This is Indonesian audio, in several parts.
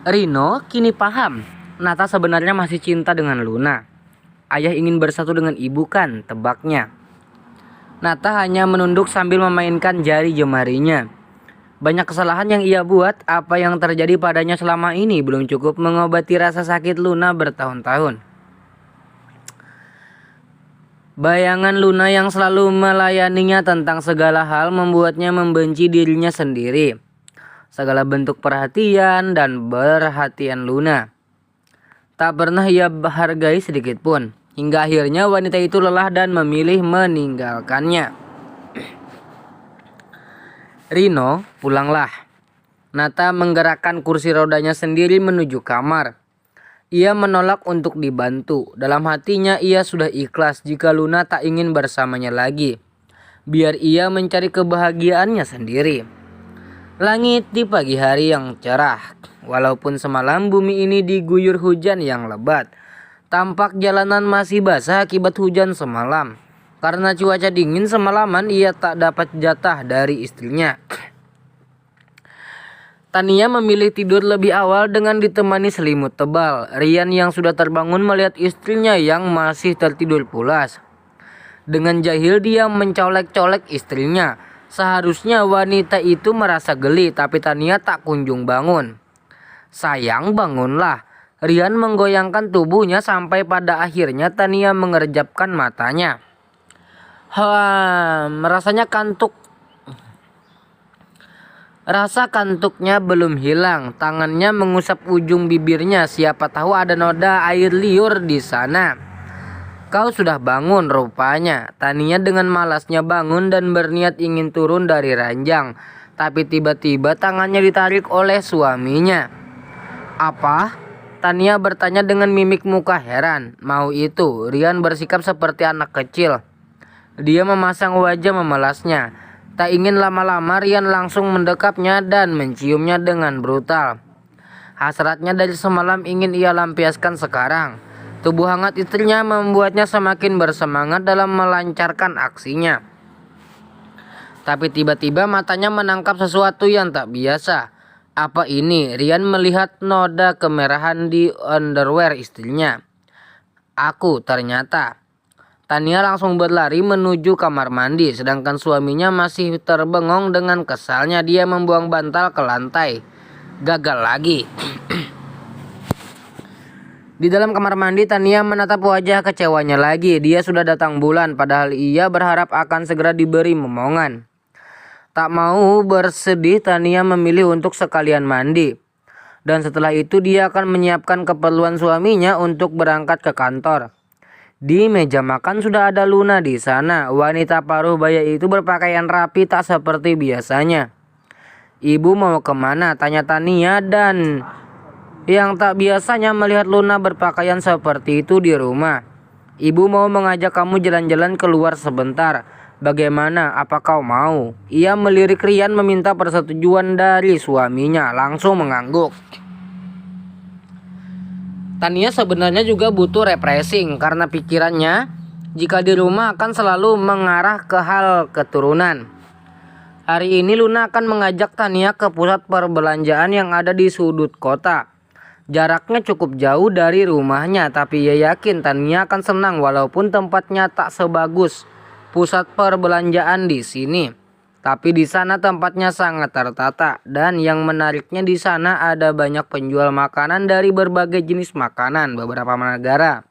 Rino kini paham, Nata sebenarnya masih cinta dengan Luna. Ayah ingin bersatu dengan ibu kan, tebaknya. Nata hanya menunduk sambil memainkan jari jemarinya. Banyak kesalahan yang ia buat, apa yang terjadi padanya selama ini belum cukup mengobati rasa sakit Luna bertahun-tahun. Bayangan Luna yang selalu melayaninya tentang segala hal membuatnya membenci dirinya sendiri. Segala bentuk perhatian dan perhatian Luna tak pernah ia hargai sedikit pun. Hingga akhirnya wanita itu lelah dan memilih meninggalkannya. Rino, pulanglah. Nata menggerakkan kursi rodanya sendiri menuju kamar. Ia menolak untuk dibantu. Dalam hatinya ia sudah ikhlas jika Luna tak ingin bersamanya lagi. Biar ia mencari kebahagiaannya sendiri. Langit di pagi hari yang cerah. Walaupun semalam bumi ini diguyur hujan yang lebat. Tampak jalanan masih basah akibat hujan semalam. Karena cuaca dingin semalaman ia tak dapat jatah dari istrinya. Tania memilih tidur lebih awal dengan ditemani selimut tebal. Rian yang sudah terbangun melihat istrinya yang masih tertidur pulas. Dengan jahil dia mencolek-colek istrinya. Seharusnya wanita itu merasa geli, tapi Tania tak kunjung bangun. Sayang, bangunlah. Rian menggoyangkan tubuhnya sampai pada akhirnya Tania mengerjapkan matanya. Rasanya kantuk. Rasa kantuknya belum hilang. Tangannya mengusap ujung bibirnya. Siapa tahu ada noda air liur di sana. Kau sudah bangun rupanya. Tania dengan malasnya bangun dan berniat ingin turun dari ranjang. Tapi tiba-tiba tangannya ditarik oleh suaminya. Apa? Tania bertanya dengan mimik muka heran. Mau itu, Rian bersikap seperti anak kecil. Dia memasang wajah memelasnya. Tak ingin lama-lama Rian langsung mendekapnya dan menciumnya dengan brutal. Hasratnya dari semalam ingin ia lampiaskan sekarang. Tubuh hangat istrinya membuatnya semakin bersemangat dalam melancarkan aksinya. Tapi tiba-tiba matanya menangkap sesuatu yang tak biasa. Apa ini? Rian melihat noda kemerahan di underwear istrinya. Aku ternyata. Tania langsung berlari menuju kamar mandi, sedangkan suaminya masih terbengong dengan kesalnya. Dia membuang bantal ke lantai. Gagal lagi. Di dalam kamar mandi, Tania menatap wajah kecewanya lagi. Dia sudah datang bulan, padahal ia berharap akan segera diberi momongan. Tak mau bersedih, Tania memilih untuk sekalian mandi. Dan setelah itu dia akan menyiapkan keperluan suaminya untuk berangkat ke kantor. Di meja makan sudah ada Luna di sana. Wanita paruh baya itu berpakaian rapi tak seperti biasanya. Ibu mau kemana? Tanya Tania dan yang tak biasanya melihat Luna berpakaian seperti itu di rumah. Ibu mau mengajak kamu jalan-jalan keluar sebentar. Bagaimana? Apa kau mau? Ia melirik Rian meminta persetujuan dari suaminya. Langsung mengangguk. Tania sebenarnya juga butuh refreshing karena pikirannya jika di rumah akan selalu mengarah ke hal keturunan. Hari ini Luna akan mengajak Tania ke pusat perbelanjaan yang ada di sudut kota. Jaraknya cukup jauh dari rumahnya, tapi ia yakin Tania akan senang walaupun tempatnya tak sebagus pusat perbelanjaan di sini. Tapi di sana tempatnya sangat tertata dan yang menariknya di sana ada banyak penjual makanan dari berbagai jenis makanan beberapa negara.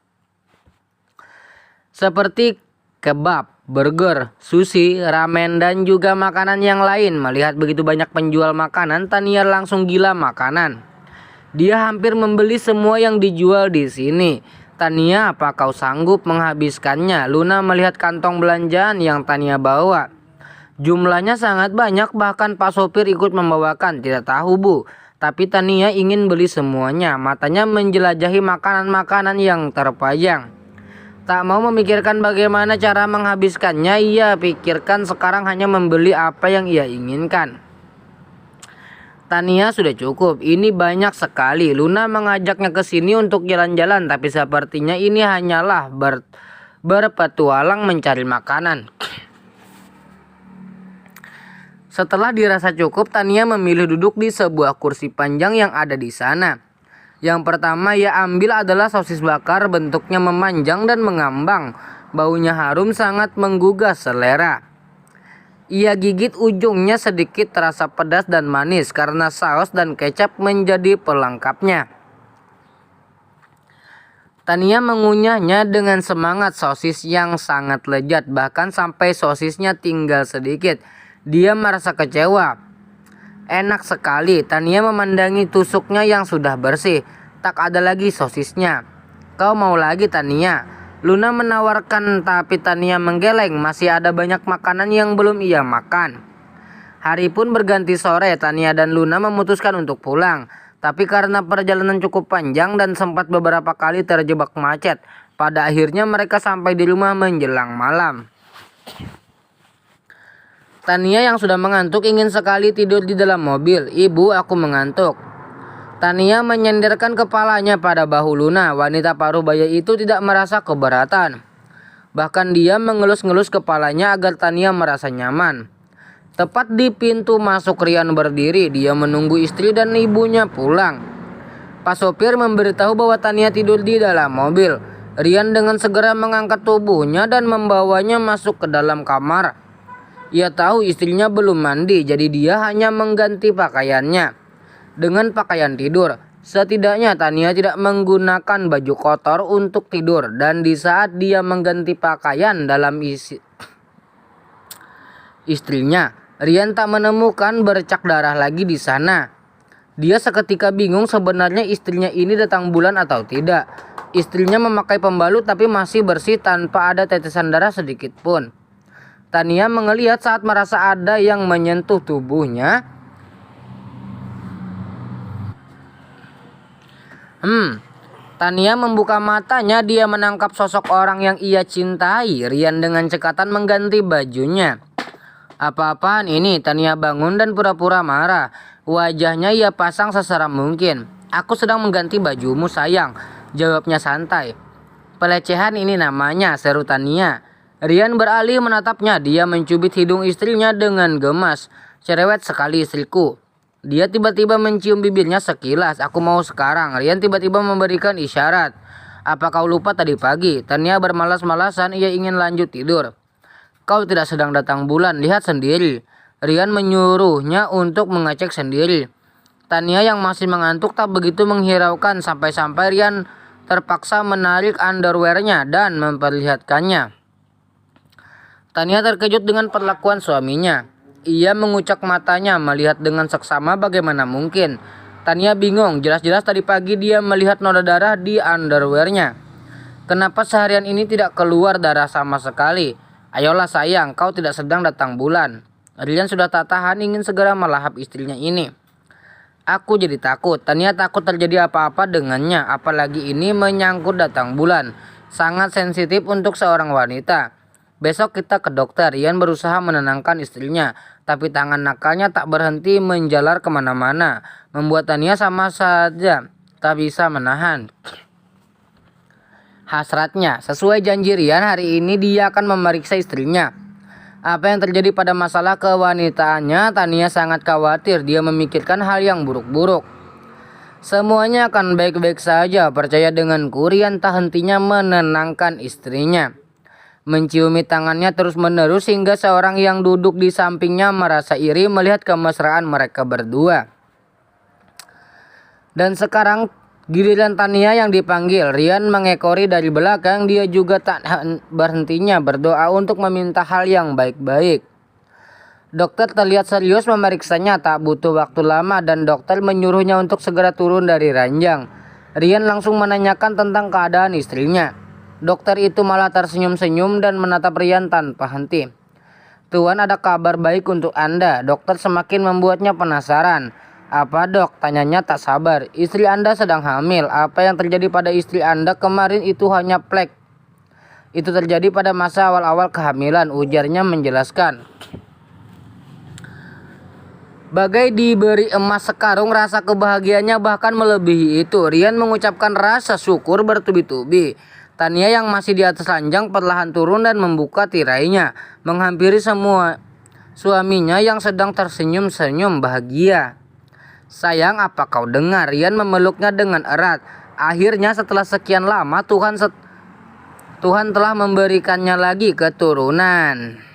Seperti kebab, burger, sushi, ramen dan juga makanan yang lain. Melihat begitu banyak penjual makanan, Tania langsung gila makanan. Dia hampir membeli semua yang dijual di sini. Tania, apa kau sanggup menghabiskannya? Luna melihat kantong belanjaan yang Tania bawa. Jumlahnya sangat banyak, bahkan Pak sopir ikut membawakan. Tidak tahu bu, tapi Tania ingin beli semuanya. Matanya menjelajahi makanan-makanan yang terpajang. Tak mau memikirkan bagaimana cara menghabiskannya, ia pikirkan sekarang hanya membeli apa yang ia inginkan. Tania sudah cukup, ini banyak sekali. Luna mengajaknya ke sini untuk jalan-jalan, tapi sepertinya ini hanyalah berpetualang mencari makanan. Setelah dirasa cukup, Tania memilih duduk di sebuah kursi panjang yang ada di sana. Yang pertama ia ambil adalah sosis bakar, bentuknya memanjang dan mengambang. Baunya harum sangat menggugah selera. Ia gigit ujungnya, sedikit terasa pedas dan manis karena saus dan kecap menjadi pelengkapnya. Tania mengunyahnya dengan semangat, sosis yang sangat lezat, bahkan sampai sosisnya tinggal sedikit. Dia merasa kecewa. Enak sekali. Tania memandangi tusuknya yang sudah bersih. Tak ada lagi sosisnya. Kau mau lagi, Tania? Luna menawarkan, tapi Tania menggeleng. Masih ada banyak makanan yang belum ia makan. Hari pun berganti sore. Tania dan Luna memutuskan untuk pulang. Tapi karena perjalanan cukup panjang dan sempat beberapa kali terjebak macet, pada akhirnya mereka sampai di rumah menjelang malam. Tania yang sudah mengantuk ingin sekali tidur di dalam mobil. Ibu, aku mengantuk. Tania menyenderkan kepalanya pada bahu Luna. Wanita paruh baya itu tidak merasa keberatan. Bahkan dia mengelus-ngelus kepalanya agar Tania merasa nyaman. Tepat di pintu masuk Rian berdiri. Dia menunggu istri dan ibunya pulang. Pak sopir memberitahu bahwa Tania tidur di dalam mobil. Rian dengan segera mengangkat tubuhnya dan membawanya masuk ke dalam kamar. Ia tahu istrinya belum mandi, jadi dia hanya mengganti pakaiannya dengan pakaian tidur. Setidaknya Tania tidak menggunakan baju kotor untuk tidur, dan di saat dia mengganti pakaian dalam istrinya, Rian tak menemukan bercak darah lagi di sana. Dia seketika bingung sebenarnya istrinya ini datang bulan atau tidak. Istrinya memakai pembalut tapi masih bersih tanpa ada tetesan darah sedikit pun. Tania mengelihat saat merasa ada yang menyentuh tubuhnya. Tania membuka matanya. Dia menangkap sosok orang yang ia cintai. Rian dengan cekatan mengganti bajunya. Apa-apaan ini? Tania bangun dan pura-pura marah. Wajahnya ia pasang seseram mungkin. Aku sedang mengganti bajumu, sayang, jawabnya santai. Pelecehan ini namanya, seru Tania. Rian beralih menatapnya. Dia mencubit hidung istrinya dengan gemas. Cerewet sekali istriku. Dia tiba-tiba mencium bibirnya sekilas. Aku mau sekarang. Rian tiba-tiba memberikan isyarat. Apa kau lupa tadi pagi? Tania bermalas-malasan. Ia ingin lanjut tidur. Kau tidak sedang datang bulan. Lihat sendiri. Rian menyuruhnya untuk mengecek sendiri. Tania yang masih mengantuk tak begitu menghiraukan. Sampai-sampai Rian terpaksa menarik underwearnya dan memperlihatkannya. Tania terkejut dengan perlakuan suaminya. Ia mengucak matanya melihat dengan seksama bagaimana mungkin. Tania bingung, jelas-jelas tadi pagi dia melihat noda darah di underwearnya. Kenapa seharian ini tidak keluar darah sama sekali? Ayolah sayang, kau tidak sedang datang bulan. Rian sudah tak tahan ingin segera melahap istrinya ini. Aku jadi takut. Tania takut terjadi apa-apa dengannya, apalagi ini menyangkut datang bulan. Sangat sensitif untuk seorang wanita. Besok kita ke dokter. Rian berusaha menenangkan istrinya, tapi tangan nakalnya tak berhenti menjalar kemana-mana, membuat Tania sama saja tak bisa menahan hasratnya. Sesuai janji Rian, hari ini dia akan memeriksa istrinya. Apa yang terjadi pada masalah kewanitaannya? Tania sangat khawatir. Dia memikirkan hal yang buruk-buruk. Semuanya akan baik-baik saja, percaya denganku. Rian tak hentinya menenangkan istrinya, menciumi tangannya terus-menerus hingga seorang yang duduk di sampingnya merasa iri melihat kemesraan mereka berdua. Dan sekarang giliran Tania yang dipanggil. Rian mengekori dari belakang. Dia juga tak berhentinya berdoa untuk meminta hal yang baik-baik. Dokter terlihat serius memeriksanya. Tak butuh waktu lama dan dokter menyuruhnya untuk segera turun dari ranjang. Rian langsung menanyakan tentang keadaan istrinya. Dokter itu malah tersenyum-senyum dan menatap Rian tanpa henti. Tuan, ada kabar baik untuk Anda. Dokter semakin membuatnya penasaran. Apa dok? Tanyanya tak sabar. Istri Anda sedang hamil. Apa yang terjadi pada istri Anda kemarin itu hanya plek. Itu terjadi pada masa awal-awal kehamilan, ujarnya menjelaskan. Bagai diberi emas sekarung, rasa kebahagiaannya bahkan melebihi itu. Rian mengucapkan rasa syukur bertubi-tubi. Tania yang masih di atas ranjang perlahan turun dan membuka tirainya, menghampiri suaminya yang sedang tersenyum-senyum bahagia. "Sayang, apa kau dengar?" Rian memeluknya dengan erat. Akhirnya setelah sekian lama Tuhan telah memberikannya lagi keturunan.